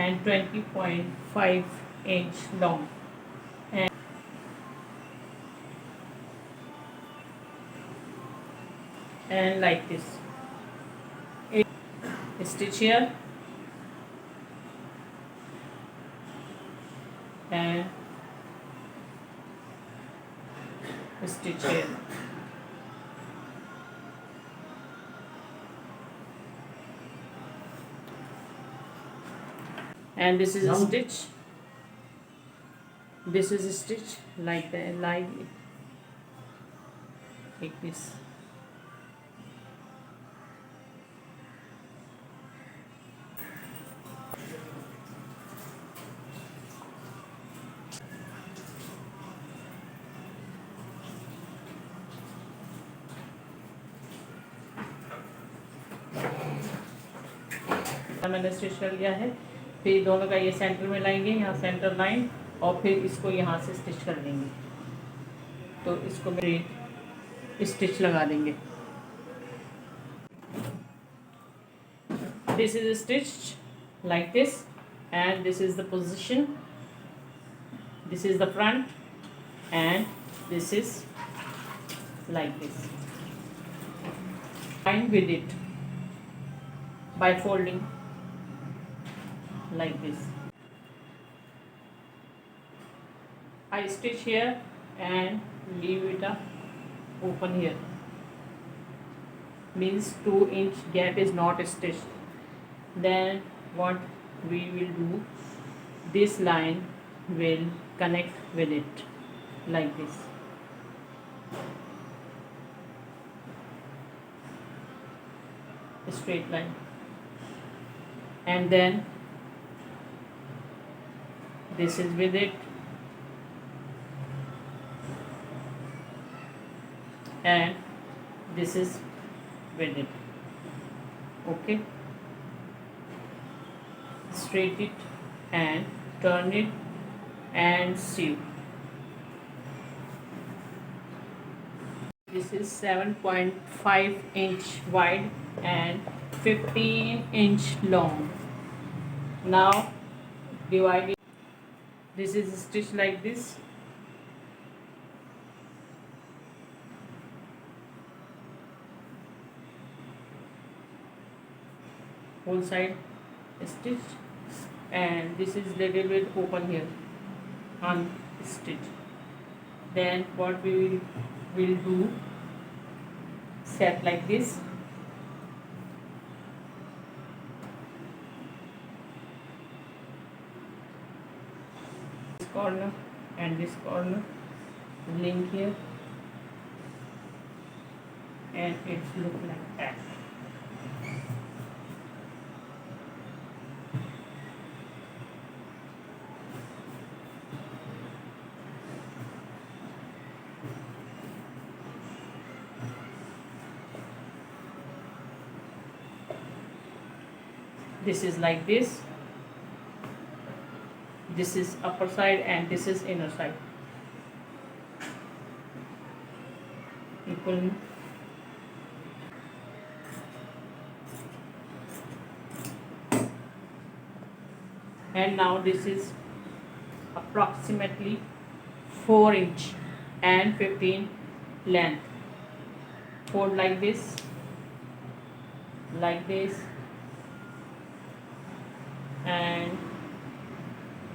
and 20.5 inch long, and like this. Stitch here and stitch here. And this is a stitch. This is a stitch like that, like this. मैंने stitch कर लिया है। फिर दोनों का ये centre में लाएंगे, यहाँ सेंटर लाइन, और फिर इसको यहाँ से स्टिच कर देंगे। तो इसको मेरे स्टिच लगा देंगे। This is stitched like this, and this is the position. This is the front, and this is like this. Line with it by folding like this. I stitch here and leave it open here. Means 2-inch gap is not stitched. Then what we will do, this line will connect with it like this. A straight line, and then this is with it, and this is with it. Okay, straight it and turn it and sew. This is 7.5 inch wide and 15 inch long. Now divide it. This is stitched like this. Whole side stitched, and this is little bit open here, unstitched. Then what we will do, set like this. This corner and this corner link here, and it's look like that. This is like this. This is upper side and this is inner side. Equal. And now this is approximately 4 inch and 15 length. Fold like this, and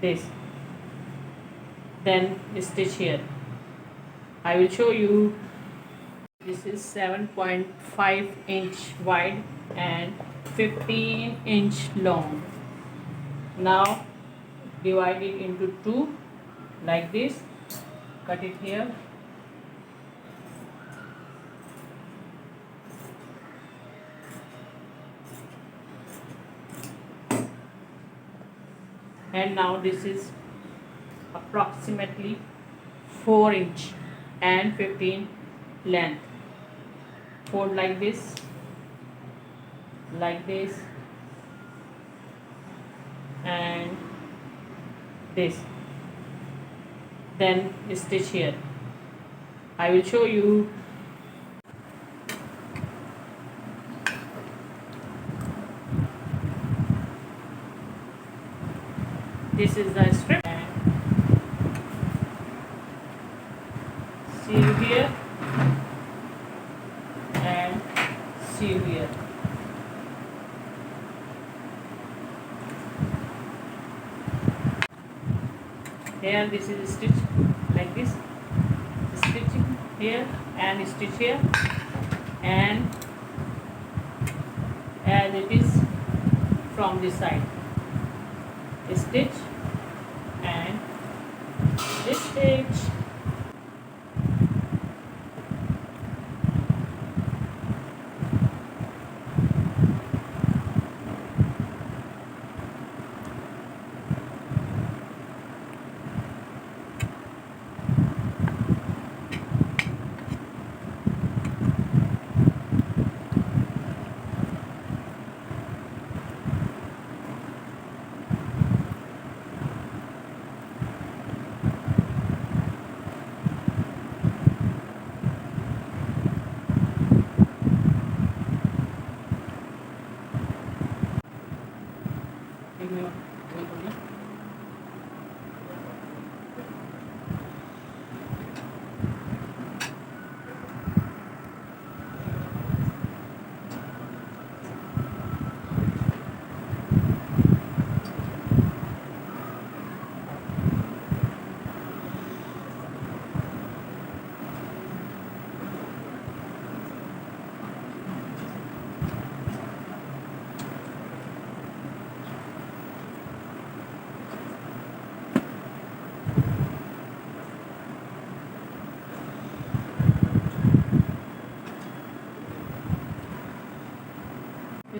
this. Then stitch here. I will show you. This is 7.5 inch wide and 15 inch long. Now divide it into two like this. Cut it here. And now this is approximately 4 inch and 15 length. Fold like this, and this. Then stitch here. I will show you. This is the strip, and sew here and sew here. Here this is stitch like this, stitching here and stitch here, and as it is from this side, stitch and stitch.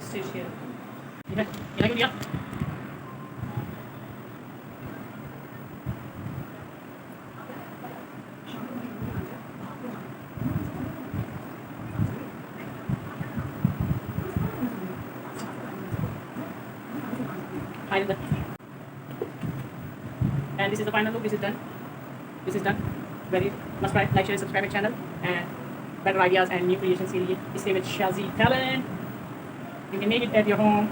Stitch here. Yeah. And this is the final look. This is done. This is done. Very must try, like, share, subscribe my channel, and better ideas and new creation series. Stay with Shazi Talent. You can make it at your home.